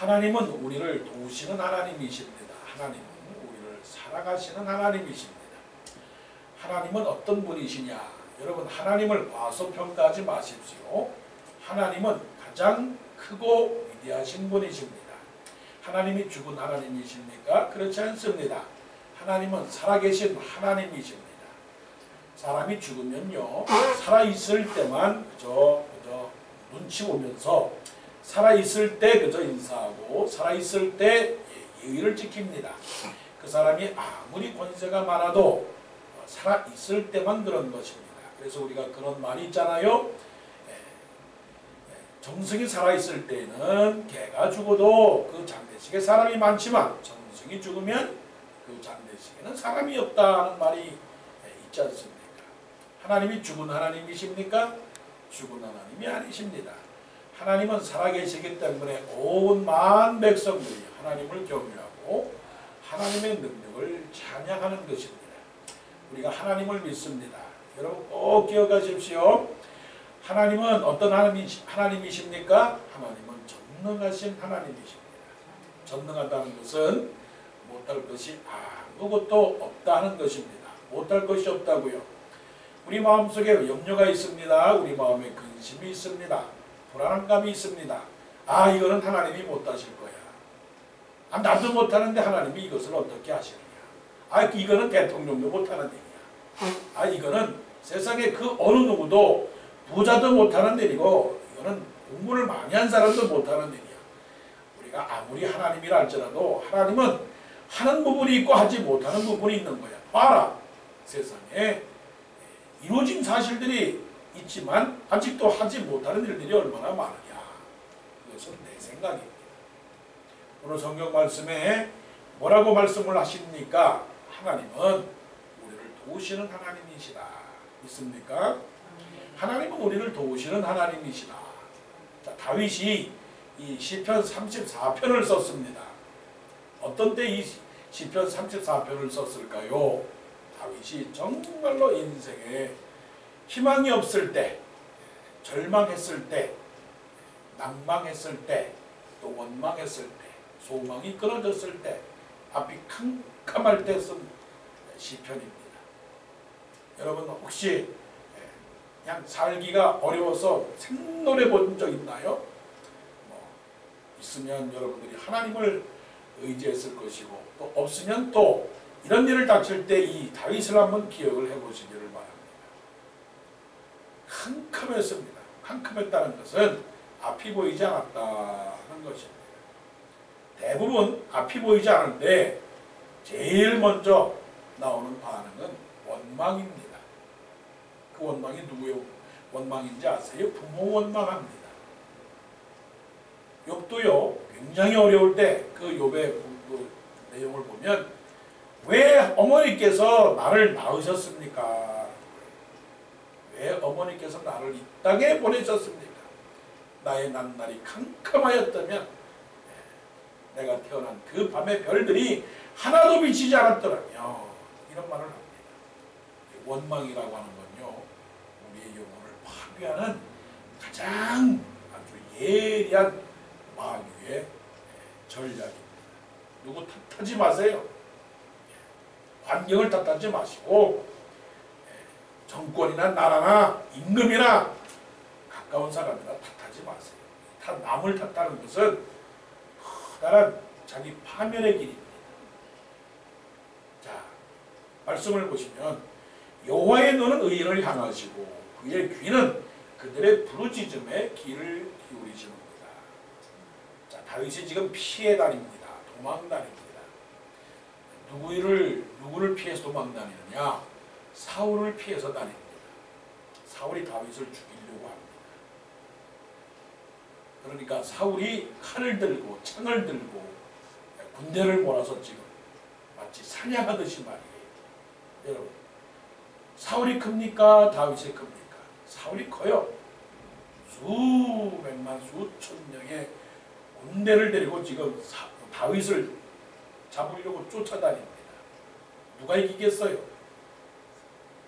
하나님은 우리를 도우시는 하나님이십니다. 하나님은 우리를 살아가시는 하나님이십니다. 하나님은 어떤 분이시냐? 여러분, 하나님을 과소평가하지 마십시오. 하나님은 가장 크고 위대하신 분이십니다. 하나님이 죽은 하나님이십니까? 그렇지 않습니다. 하나님은 살아계신 하나님이십니다. 사람이 죽으면요, 살아있을 때만 그저 눈치 보면서 살아있을 때 그저 인사하고 살아있을 때 예의를 지킵니다. 그 사람이 아무리 권세가 많아도 살아있을 때만 그런 것입니다. 그래서 우리가 그런 말이 있잖아요. 정승이 살아있을 때는 개가 죽어도 그 장례식에 사람이 많지만 정승이 죽으면 그 장례식에는 사람이 없다는 말이 있지 않습니까? 하나님이 죽은 하나님이십니까? 죽은 하나님이 아니십니다. 하나님은 살아계시기 때문에 온 만 백성들이 하나님을 경외하고 하나님의 능력을 찬양하는 것입니다. 우리가 하나님을 믿습니다. 여러분 꼭 기억하십시오. 하나님은 어떤 하나님이십니까? 하나님은 전능하신 하나님이십니다. 전능하다는 것은 못할 것이 아무것도 없다는 것입니다. 못할 것이 없다고요. 우리 마음속에 염려가 있습니다. 우리 마음에 근심이 있습니다. 불안감이 있습니다. 이거는 하나님이 못하실 거야. 나도 못하는데 하나님이 이것을 어떻게 하시느냐. 이거는 대통령도 못하는 일이야. 이거는 세상에 그 어느 누구도 부자도 못하는 일이고 이거는 공부를 많이 한 사람도 못하는 일이야. 우리가 아무리 하나님이라 할지라도 하나님은 하는 부분이 있고 하지 못하는 부분이 있는 거야. 봐라. 세상에 이루어진 사실들이 있지만 아직도 하지 못하는 일들이 얼마나 많으냐. 그것은 내 생각입니다. 오늘 성경 말씀에 뭐라고 말씀을 하십니까? 하나님은 우리를 도우시는 하나님이시다. 믿습니까? 하나님은 우리를 도우시는 하나님이시다. 자, 다윗이 이 시편 34편을 썼습니다. 어떤 때 이 시편 34편을 썼을까요? 다윗이 정말로 인생에 희망이 없을 때, 절망했을 때, 낭망했을 때, 또 원망했을 때, 소망이 끊어졌을 때, 앞이 캄캄할 때 쓴 시편입니다. 여러분 혹시 그냥 살기가 어려워서 생노래 본 적 있나요? 있으면 여러분들이 하나님을 의지했을 것이고, 또 없으면 또 이런 일을 닥칠 때 이 다윗을 한번 기억을 해보시기를 바랍니다. 캄캄했습니다. 캄캄했다는 것은 앞이 보이지 않았다는 것입니다. 대부분 앞이 보이지 않을 때 제일 먼저 나오는 반응은 원망입니다. 그 원망이 누구의 원망인지 아세요? 부모 원망합니다. 욥도요, 굉장히 어려울 때 그 욥의 그 내용을 보면 왜 어머니께서 나를 낳으셨습니까? 왜 어머니께서 나를 이 땅에 보내셨습니까? 나의 난날이 캄캄하였다면 내가 태어난 그 밤의 별들이 하나도 비치지 않았더라며, 이런 말을 합니다. 원망이라고 하는 건요, 우리의 영혼을 파괴하는 가장 아주 예리한 마귀의 전략입니다. 누구 탓하지 마세요. 환경을 탓하지 마시고 정권이나 나라나 임금이나 가까운 사람이나 탓하지 마세요. 남을 탓하는 것은 커다란 자기 파멸의 길입니다. 자, 말씀을 보시면 여호와의 눈은 의인을 향하시고 그의 귀는 그들의 부르짖음에 귀를 기울이시는구나. 자, 다윗이 지금 피해 다닙니다. 도망 다닙니다. 누구를 피해서 도망 다니느냐? 사울을 피해서 다닙니다. 사울이 다윗을 죽이려고 합니다. 그러니까 사울이 칼을 들고 창을 들고 군대를 몰아서 지금 마치 사냥하듯이 말이에요. 여러분, 사울이 큽니까? 다윗이 큽니까? 사울이 커요. 수백만 수천 명의 군대를 데리고 지금 다윗을 잡으려고 쫓아다닙니다. 누가 이기겠어요?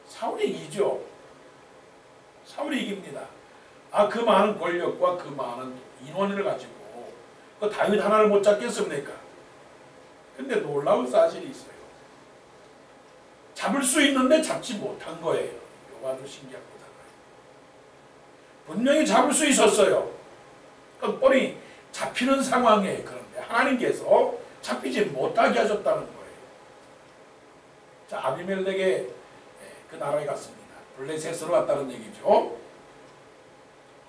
사울이 이기죠. 사울이 이깁니다. 그 많은 권력과 그 많은 인원을 가지고 그 다윗 하나를 못 잡겠습니까? 근데 놀라운 사실이 있어요. 잡을 수 있는데 잡지 못한 거예요. 이거 아주 신기한 거잖아요. 분명히 잡을 수 있었어요. 그 뻔히 잡히는 상황에, 그런데 하나님께서 잡히지 못하게 하셨다는 거예요. 자, 아비멜렉의 그 나라에 갔습니다. 블레셋으로 갔다는 얘기죠.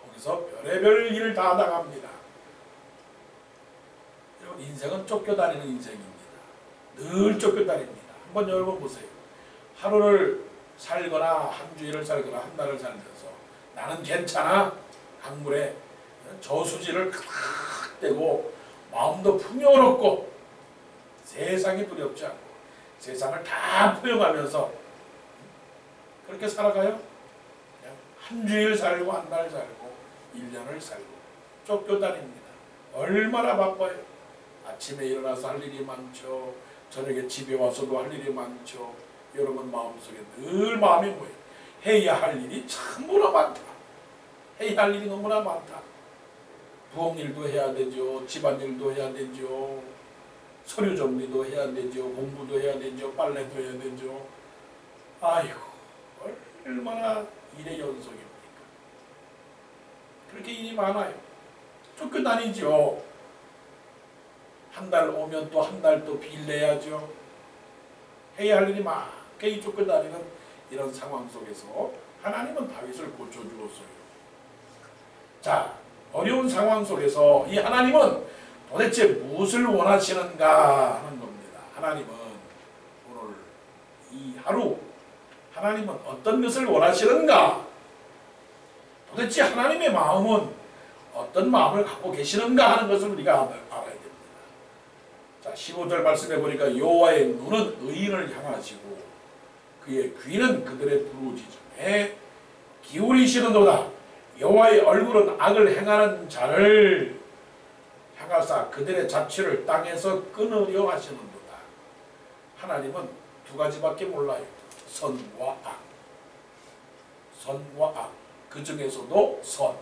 거기서 별의별 일을 다 당합니다. 여러분, 인생은 쫓겨다니는 인생입니다. 늘 쫓겨다닙니다. 한번 여러분 보세요. 하루를 살거나 한 주일을 살거나 한 달을 살면서 나는 괜찮아. 강물에 저수지를 칵 떼고 마음도 풍요롭고 세상이 두렵지 않고 세상을 다 포용하면서 그렇게 살아가요? 그냥 한 주일 살고 한 달 살고 1년을 살고 쫓겨다닙니다. 얼마나 바빠요. 아침에 일어나서 할 일이 많죠. 저녁에 집에 와서도 할 일이 많죠. 여러분 마음속에 늘 마음이 뭐예요? 해야 할 일이 참으로 많다. 해야 할 일이 너무나 많다. 부엌일도 해야 되죠. 집안일도 해야 되죠. 서류 정리도 해야 되죠. 공부도 해야 되죠. 빨래도 해야 되죠. 아이고, 얼마나 일의 연속입니까? 그렇게 일이 많아요. 쫓겨다니죠. 한 달 오면 또 한 달 또 빌려야죠. 해야 할 일이 많게 쫓겨다니는 이런 상황 속에서 하나님은 다윗을 고쳐주었어요. 자, 어려운 상황 속에서 이 하나님은 도대체 무엇을 원하시는가 하는 겁니다. 하나님은 오늘 이 하루 하나님은 어떤 것을 원하시는가? 도대체 하나님의 마음은 어떤 마음을 갖고 계시는가 하는 것을 우리가 알아야 됩니다. 자, 15절 말씀해 보니까 여호와의 눈은 의인을 향하시고 그의 귀는 그들의 부르짖음에 기울이시는도다. 여호와의 얼굴은 악을 행하는 자를 향하사 그들의 자취를 땅에서 끊으려 하시는도다. 하나님은 두 가지밖에 몰라요. 선과 악. 선과 악. 그 중에서도 선.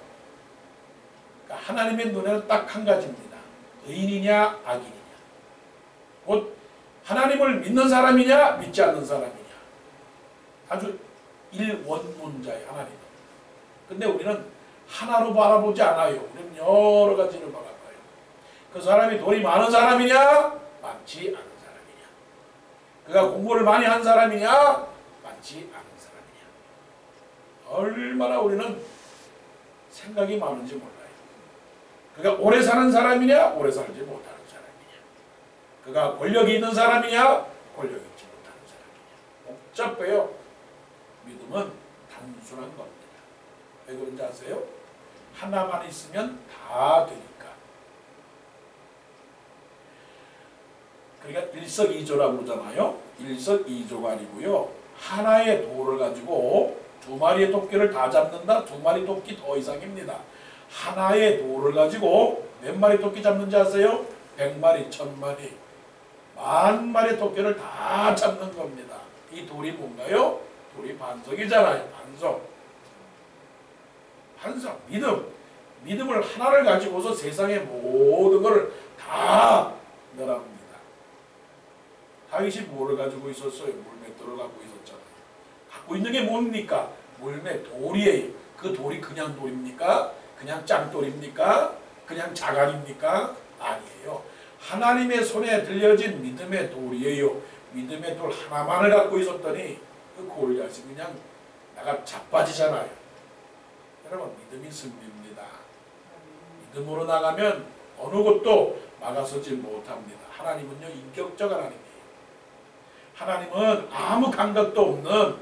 그러니까 하나님의 눈에는 딱 한 가지입니다. 의인이냐 악인이냐. 곧 하나님을 믿는 사람이냐 믿지 않는 사람이냐. 아주 일원문자예요. 하나님은. 근데 우리는 하나로 바라보지 않아요. 우리는 여러 가지를 바라봐요. 그 사람이 돈이 많은 사람이냐 많지 않은 사람이냐. 그가 공부를 많이 한 사람이냐 많지 않은 사람이냐. 얼마나 우리는 생각이 많은지 몰라요. 그가 오래 사는 사람이냐 오래 살지 못하는 사람이냐. 그가 권력이 있는 사람이냐 권력 있지 못하는 사람이냐. 복잡해요. 믿음은 단순한 겁니다. 왜 그런지 아세요? 하나만 있으면 다 되니까. 그러니까 일석이조라고 그러잖아요. 일석이조가 아니고요. 하나의 돌을 가지고 두 마리의 토끼를 다 잡는다. 두 마리 토끼 더 이상입니다. 하나의 돌을 가지고 몇 마리 토끼 잡는지 아세요? 100마리, 1000마리, 10,000마리의 토끼를 다 잡는 겁니다. 이 돌이 뭔가요? 돌이 반석이잖아요. 반석. 반석, 믿음. 믿음을 하나를 가지고서 세상의 모든 것을 다 멸합니다. 다윗이 뭐를 가지고 있었어요? 물맷돌을 갖고 있었잖아요. 갖고 있는 게 뭡니까? 물맷돌이에요. 그 돌이 그냥 돌입니까? 그냥 짱돌입니까? 그냥 자갈입니까? 아니에요. 하나님의 손에 들려진 믿음의 돌이에요. 믿음의 돌 하나만을 갖고 있었더니 그 골리앗이 그냥 나가 자빠지잖아요. 여러분, 믿음이 승리입니다. 믿음으로 나가면 어느 것도 막아서지 못합니다. 하나님은요, 인격적 하나님이에요. 하나님은 아무 감각도 없는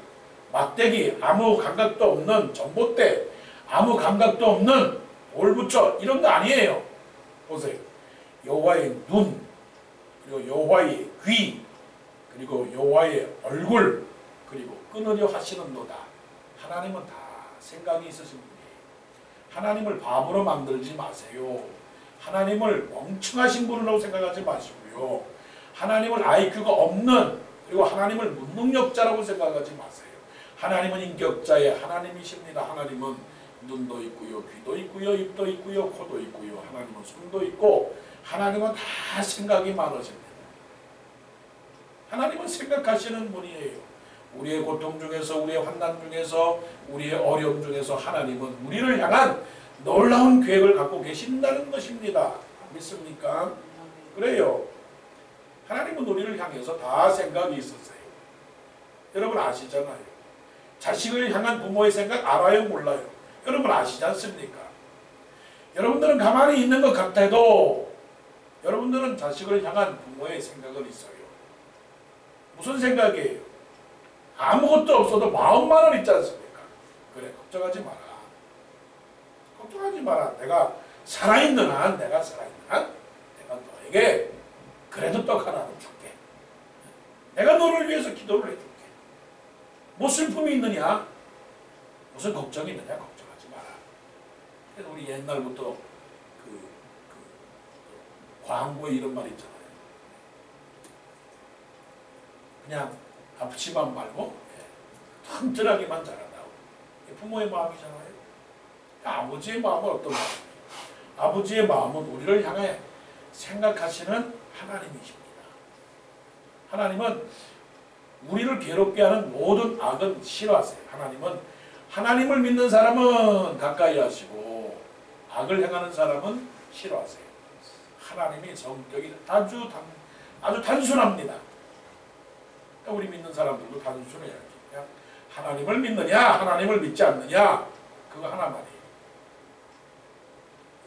막대기, 아무 감각도 없는 전봇대, 아무 감각도 없는 돌부처 이런 거 아니에요. 보세요. 여호와의 눈, 그리고 여호와의 귀, 그리고 여호와의 얼굴, 그리고 끊으려 하시는도다. 하나님은 다 생각이 있으신 분이에요. 하나님을 바보로 만들지 마세요. 하나님을 멍청하신 분이라고 생각하지 마시고요. 하나님을 IQ가 없는, 그리고 하나님을 무능력자라고 생각하지 마세요. 하나님은 인격자의 하나님이십니다. 하나님은 눈도 있고요, 귀도 있고요, 입도 있고요, 코도 있고요. 하나님은 손도 있고 하나님은 다 생각이 많으십니다. 하나님은 생각하시는 분이에요. 우리의 고통 중에서, 우리의 환난 중에서, 우리의 어려움 중에서 하나님은 우리를 향한 놀라운 계획을 갖고 계신다는 것입니다. 믿습니까? 그래요. 하나님은 우리를 향해서 다 생각이 있었어요. 여러분 아시잖아요. 자식을 향한 부모의 생각 알아요? 몰라요? 여러분 아시지 않습니까? 여러분들은 가만히 있는 것 같아도 여러분들은 자식을 향한 부모의 생각은 있어요. 무슨 생각이에요? 아무것도 없어도 마음만은 있지 않습니까? 그래, 걱정하지 마라. 걱정하지 마라. 내가 살아있는 한, 내가 너에게 그래도 떡 하나는 줄게. 내가 너를 위해서 기도를 해줄게. 뭐 슬픔이 있느냐? 무슨 걱정이 있느냐? 걱정하지 마라. 그래서 우리 옛날부터 광고에 이런 말 있잖아요. 그냥 아프지만 말고 튼튼하기만 자라다오. 부모의 마음이잖아요. 아버지의 마음은 어떤 마음이에요? 아버지의 마음은 우리를 향해 생각하시는 하나님이십니다. 하나님은 우리를 괴롭게 하는 모든 악은 싫어하세요. 하나님은 하나님을 믿는 사람은 가까이 하시고 악을 행하는 사람은 싫어하세요. 하나님이 성격이 아주 단순합니다. 우리 믿는 사람들도 단순해야지. 그냥 하나님을 믿느냐, 하나님을 믿지 않느냐, 그거 하나만이에요.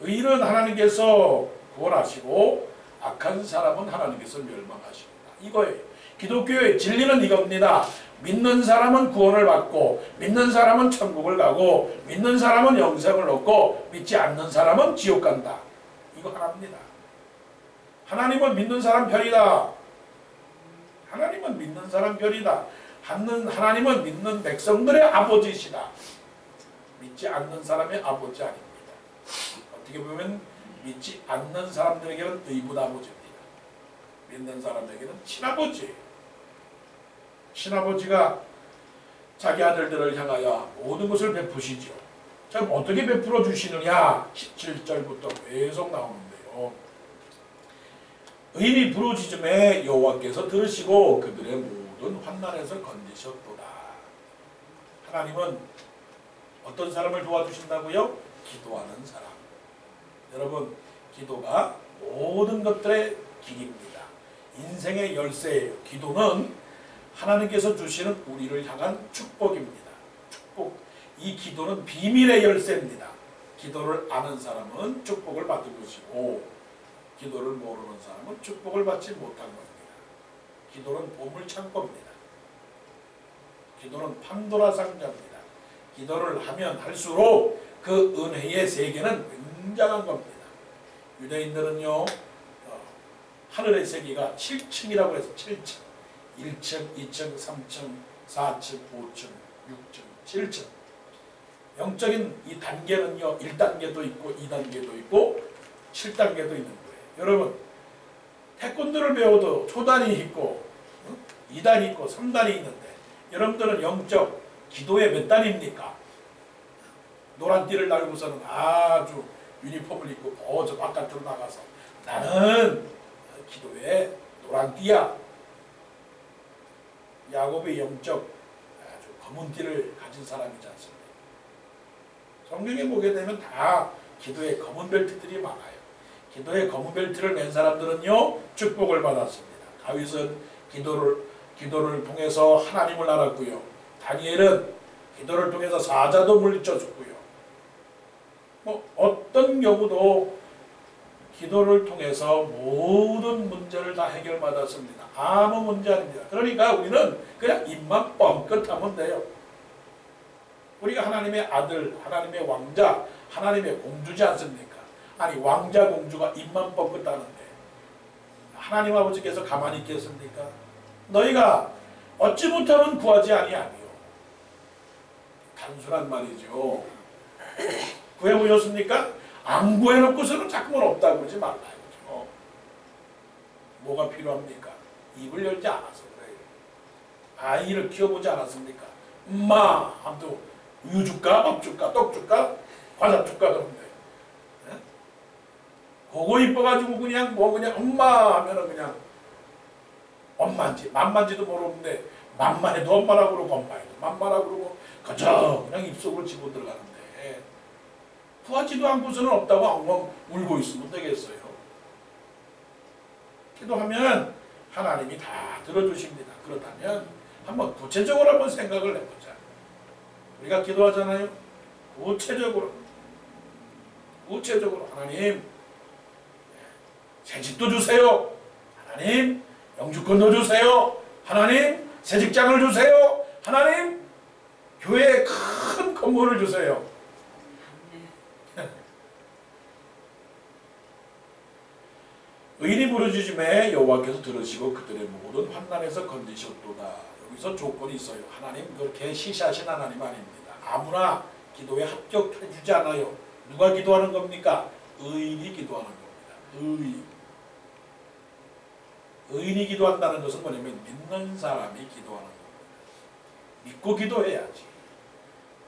의인은 하나님께서 구원하시고 악한 사람은 하나님께서 멸망하십니다. 이거예요. 기독교의 진리는 이겁니다. 믿는 사람은 구원을 받고, 믿는 사람은 천국을 가고, 믿는 사람은 영생을 얻고, 믿지 않는 사람은 지옥 간다. 이거 하나입니다. 하나님은 믿는 사람 편이다. 하나님은 믿는 사람 편이다. 하나님은 믿는 백성들의 아버지시다. 믿지 않는 사람의 아버지 아닙니다. 어떻게 보면 믿지 않는 사람들에게는 의붓 아버지입니다. 믿는 사람에게는 친아버지예요. 친아버지가 자기 아들들을 향하여 모든 것을 베푸시죠. 참 어떻게 베풀어 주시느냐? 17절부터 계속 나오는데요. 의인이 부르짖음에 여호와께서 들으시고 그들의 모든 환난에서 건지셨도다. 하나님은 어떤 사람을 도와주신다고요? 기도하는 사람. 여러분, 기도가 모든 것들의 길입니다. 인생의 열쇠예요. 기도는 하나님께서 주시는 우리를 향한 축복입니다. 축복. 이 기도는 비밀의 열쇠입니다. 기도를 아는 사람은 축복을 받을 것이고 기도를 모르는 사람은 축복을 받지 못한 겁니다. 기도는 보물창고입니다. 기도는 판도라 상자입니다. 기도를 하면 할수록 그 은혜의 세계는 굉장한 겁니다. 유대인들은요, 하늘의 세계가 7층이라고 해서 7층, 1층, 2층, 3층, 4층, 5층, 6층, 7층. 영적인 이 단계는요, 1단계도 있고 2단계도 있고 7단계도 있는 거예요. 여러분, 태권도를 배워도 초단이 있고 2단이 있고 3단이 있는데 여러분들은 영적 기도의 몇 단입니까? 노란 띠를 달고서는 아주 유니폼을 입고 저 바깥으로 나가서 나는 기도의 노란 띠야. 야곱의 영적 아주 검은 띠를 가진 사람이지 않습니까? 성경에 보게 되면 다 기도의 검은 벨트들이 많아요. 기도의 검은 벨트를 맨 사람들은요, 축복을 받았습니다. 다윗은 기도를 통해서 하나님을 알았고요. 다니엘은 기도를 통해서 사자도 물리쳐줬고요. 어떤 경우도 기도를 통해서 모든 문제를 다 해결받았습니다. 아무 문제 아닙니다. 그러니까 우리는 그냥 입만 뻥끗하면 돼요. 우리가 하나님의 아들, 하나님의 왕자, 하나님의 공주지 않습니까? 아니, 왕자 공주가 입만 뻥끗하는데 하나님 아버지께서 가만히 있겠습니까? 너희가 얻지 못하면 구하지 아니하니요. 단순한 말이죠. 구해보셨습니까? 안 구해놓고서는 자꾸만 없다고 그러지 말라 이거죠. 뭐가 필요합니까? 입을 열지 않아서 그래요. 아이를 키워보지 않았습니까? 엄마 아무튼 우유 줄까? 밥 줄까? 떡 줄까? 과자 줄까? 그런데 보고 이뻐가지고 그냥 뭐 그냥 엄마 하면은 그냥 엄마인지 맘만지도 모르는데 맘만해도 엄마라고 그러고 엄마해도 맘마라고 그러고 그저 그냥 입속으로 집어 들어가는데 구하지도 않고서는 없다고 엉엉 울고 있으면 되겠어요. 기도하면 하나님이 다 들어주십니다. 그렇다면 한번 구체적으로 한번 생각을 해보자. 우리가 기도하잖아요. 구체적으로 하나님 새집도 주세요. 하나님 영주권도 주세요. 하나님 새 직장을 주세요. 하나님 교회에 큰 건물을 주세요. 의인이 부르짖음에 여호와께서 들으시고 그들의 모든 환난에서 건지셨도다. 여기서 조건이 있어요. 하나님 그렇게 시시하신 하나님 아닙니다. 아무나 기도에 합격해 주지 않아요. 누가 기도하는 겁니까? 의인이 기도하는 겁니다. 의인이 기도한다는 것은 뭐냐면 믿는 사람이 기도하는 겁니다. 믿고 기도해야지.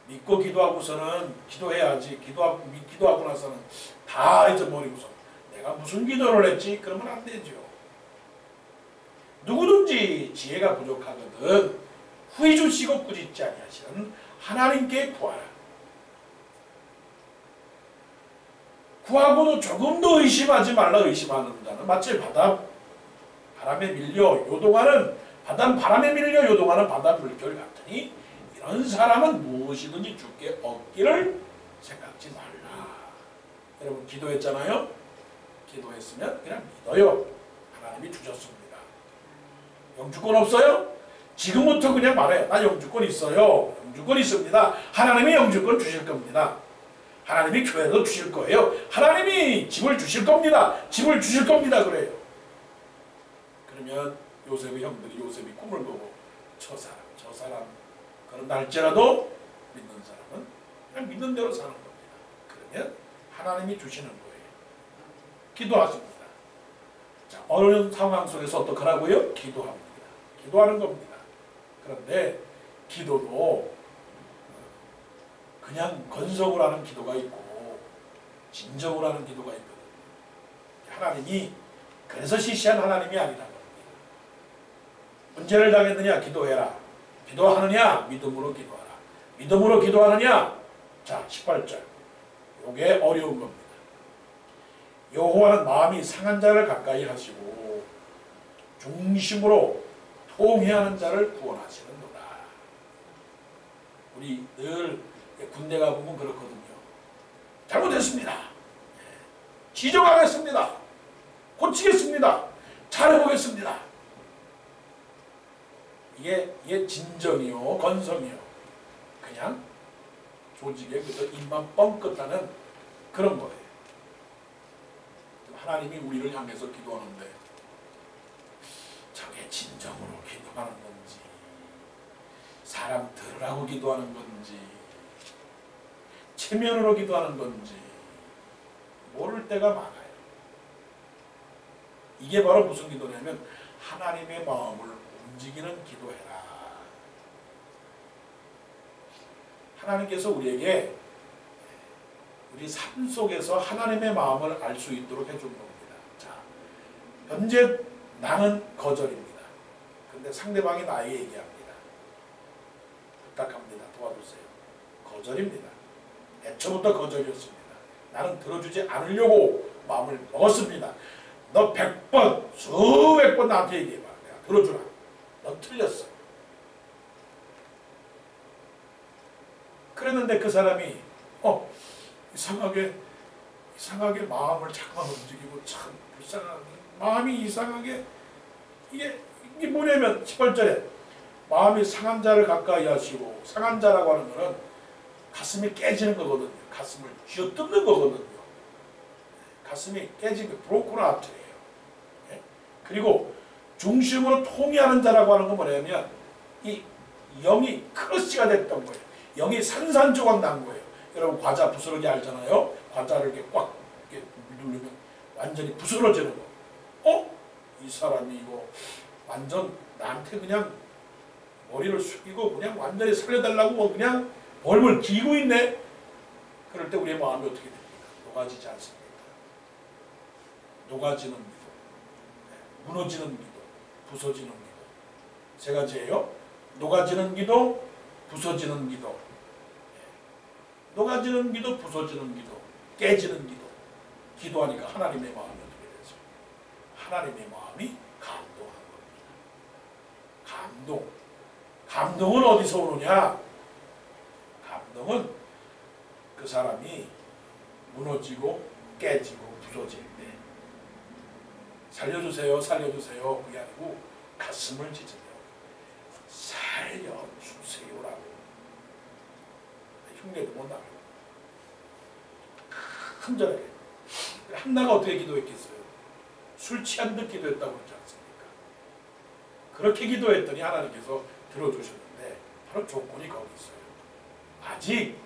믿고 기도하고서는 기도해야지. 기도하고 나서는 다 잊어버리고서 내가 무슨 기도를 했지? 그러면 안 되죠. 누구든지 지혜가 부족하거든 후히 주시고 꾸짖지 아니하시는 하나님께 구하라. 구하고도 조금도 의심하지 말라. 의심하는 자는 마치 바람에 밀려 요동하는 바람에 밀려 요동하는 바다 물결 같으니 이런 사람은 무엇이든지 주께 얻기를 생각지 말라. 여러분 기도했잖아요. 기도했으면 그냥 믿어요. 하나님이 주셨습니다. 영주권 없어요? 지금부터 그냥 말해. 나 영주권 있어요. 영주권 있습니다. 하나님이 영주권 주실 겁니다. 하나님이 교회도 주실 거예요. 하나님이 집을 주실 겁니다. 집을 주실 겁니다. 그래요. 그러면 요셉의 형들이 요셉이 꿈을 보고 저 사람 그런날지라도 믿는 사람은 그냥 믿는 대로 사는 겁니다. 그러면 하나님이 주시는 거예요. 기도하십니다. 자, 어려운 상황 속에서 어떡하라고요? 기도합니다. 기도하는 겁니다. 그런데 기도도 그냥 건성으로 하는 기도가 있고 진정으로 하는 기도가 있거든요. 하나님이 그래서 시시한 하나님이 아니라는 겁니다. 문제를 당했느냐? 기도해라. 기도하느냐? 믿음으로 기도하라. 믿음으로 기도하느냐? 자, 18절. 요게 어려운 겁니다. 여호와는 마음이 상한 자를 가까이 하시고 중심으로 통회하는 자를 구원하시는도다. 우리 늘 군대 가보면 그렇거든요. 잘못했습니다. 지정하겠습니다. 고치겠습니다. 잘해보겠습니다. 이게 진정이요 건성이요. 그냥 조직에 그저 입만 뻥끗하는 그런 거예요. 하나님이 우리를 향해서 기도하는데 저게 진정으로 기도하는 건지 사람 들으라고 기도하는 건지 체면으로 기도하는 건지 모를 때가 많아요. 이게 바로 무슨 기도냐면 하나님의 마음을 움직이는 기도해라. 하나님께서 우리에게 우리 삶 속에서 하나님의 마음을 알 수 있도록 해준 겁니다. 자, 현재 나는 거절입니다. 근데 상대방이 나에게 얘기합니다. 부탁합니다. 도와주세요. 거절입니다. 애초부터 거절이었습니다. 나는 들어주지 않으려고 마음을 먹었습니다. 너 100번, 수백 번 나한테 얘기해봐. 내가 들어주라. 넌 틀렸어. 그랬는데 그 사람이 이상하게 마음을 잠깐 움직이고 참 불쌍한 마음이 이상하게 이게 뭐냐면 18절에 마음이 상한 자를 가까이 하시고 상한 자라고 하는 것은 가슴이 깨지는 거거든요. 가슴을 쥐어뜯는 거거든요. 가슴이 깨진 게 브로큰 하트예요. 그리고 중심으로 통일하는 자라고 하는 건 뭐냐면 이 영이 크러쉬가 됐던 거예요. 영이 산산조각 난 거예요. 여러분 과자 부스러기 알잖아요. 과자를 이렇게 꽉 이렇게 누르면 완전히 부스러지는 거. 이 사람이 이거 완전 나한테 그냥 머리를 숙이고 그냥 완전히 살려달라고 그냥 벌벌 기고 있네. 그럴 때 우리의 마음이 어떻게 됩니까? 녹아지지 않습니까? 녹아지는 기도, 무너지는 기도, 부서지는 기도. 세 가지예요. 녹아지는 기도, 부서지는 기도, 녹아지는 기도, 부서지는 기도, 깨지는 기도. 기도하니까 하나님의 마음이 어떻게 되죠? 하나님의 마음이 감동한 겁니다. 감동. 감동은 어디서 오느냐? 감동은 그 사람이 무너지고 깨지고 부서질 때 살려주세요, 살려주세요 그게 아니고 가슴을 찢으며 살려주세요라고 흉내도 못 나고 큰절하게 한나가 어떻게 기도했겠어요? 술 취한 듯 기도했다고 그러지 않습니까? 그렇게 기도했더니 하나님께서 들어주셨는데 바로 조건이 거기 있어요. 아직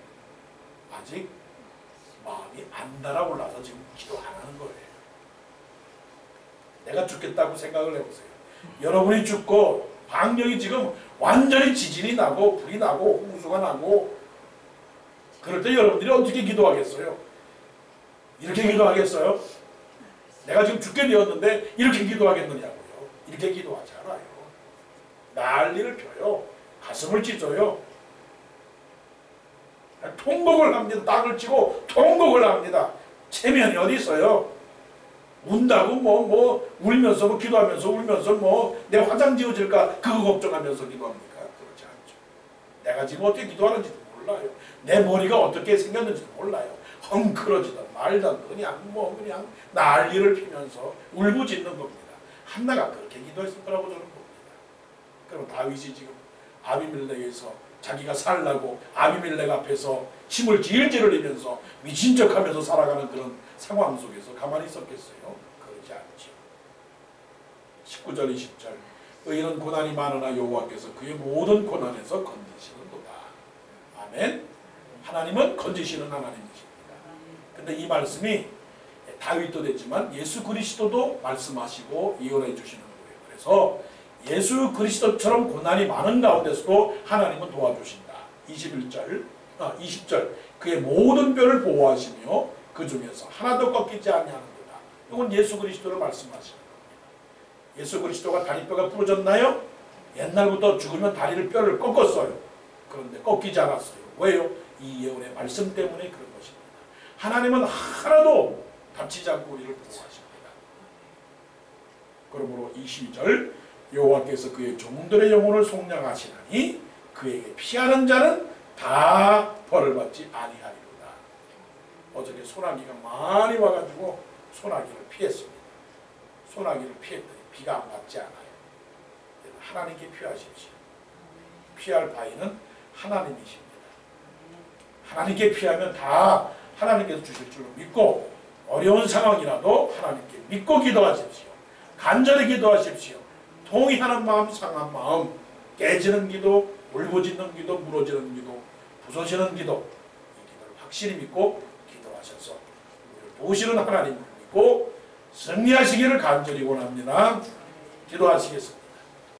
마음이 안 달아올라서 지금 기도 안 하는 거예요. 내가 죽겠다고 생각을 해보세요. 여러분이 죽고 방령이 지금 완전히 지진이 나고 불이 나고 홍수가 나고 그럴 때 여러분들이 어떻게 기도하겠어요? 이렇게 기도하겠어요? 내가 지금 죽게 되었는데 이렇게 기도하겠느냐고요. 이렇게 기도하지 않아요. 난리를 펴요. 가슴을 찢어요. 통곡을 합니다. 땅을 치고 통곡을 합니다. 체면이 어디 있어요? 운다고 울면서 기도하면서 울면서 내 화장 지워질까 그거 걱정하면서 기도합니까? 그렇지 않죠. 내가 지금 어떻게 기도하는지도 몰라요. 내 머리가 어떻게 생겼는지도 몰라요. 헝클어지든 말든 그냥 난리를 피면서 울부짖는 겁니다. 한나가 그렇게 기도했을 거라고 저는 봅니다. 그럼 다윗이 지금 아비멜렉에서 자기가 살라고 아비멜렉 앞에서 침을 질질 흘리면서 미친 척하면서 살아가는 그런 상황 속에서 가만히 있었겠어요? 그러지 않죠. 19절 20절 의인은 고난이 많으나 여호와께서 그의 모든 고난에서 건지시는도다. 아멘. 하나님은 건지시는 하나님이십니다. 근데 이 말씀이 다윗도 됐지만 예수 그리스도도 말씀하시고 예언해 주시는 거예요. 그래서 예수 그리스도처럼 고난이 많은 가운데서도 하나님은 도와주신다. 20절 그의 모든 뼈를 보호하시며 그 중에서 하나도 꺾이지 아니하는도다. 이건 예수 그리스도를 말씀하시는 겁니다. 예수 그리스도가 다리뼈가 부러졌나요? 옛날부터 죽으면 뼈를 꺾었어요. 그런데 꺾이지 않았어요. 왜요? 이 예언의 말씀 때문에 그런 것입니다. 하나님은 하나도 다치지 않고 우리를 보호하십니다. 그러므로 22절 여호와께서 그의 종들의 영혼을 속량하시나니 그에게 피하는 자는 다 벌을 받지 아니하리로다. 어저께 소나기가 많이 와가지고 소나기를 피했습니다. 소나기를 피했더니 비가 안 맞지 않아요. 하나님께 피하십시오. 피할 바위는 하나님이십니다. 하나님께 피하면 다 하나님께서 주실 줄로 믿고 어려운 상황이라도 하나님께 믿고 기도하십시오. 간절히 기도하십시오. 동의하는 마음, 상한 마음, 깨지는 기도, 울부짖는 기도, 무너지는 기도, 부서지는 기도, 이 기도를 확실히 믿고 기도하셔서 우리를 도우시는 하나님을 믿고 승리하시기를 간절히 원합니다. 기도하시겠습니다.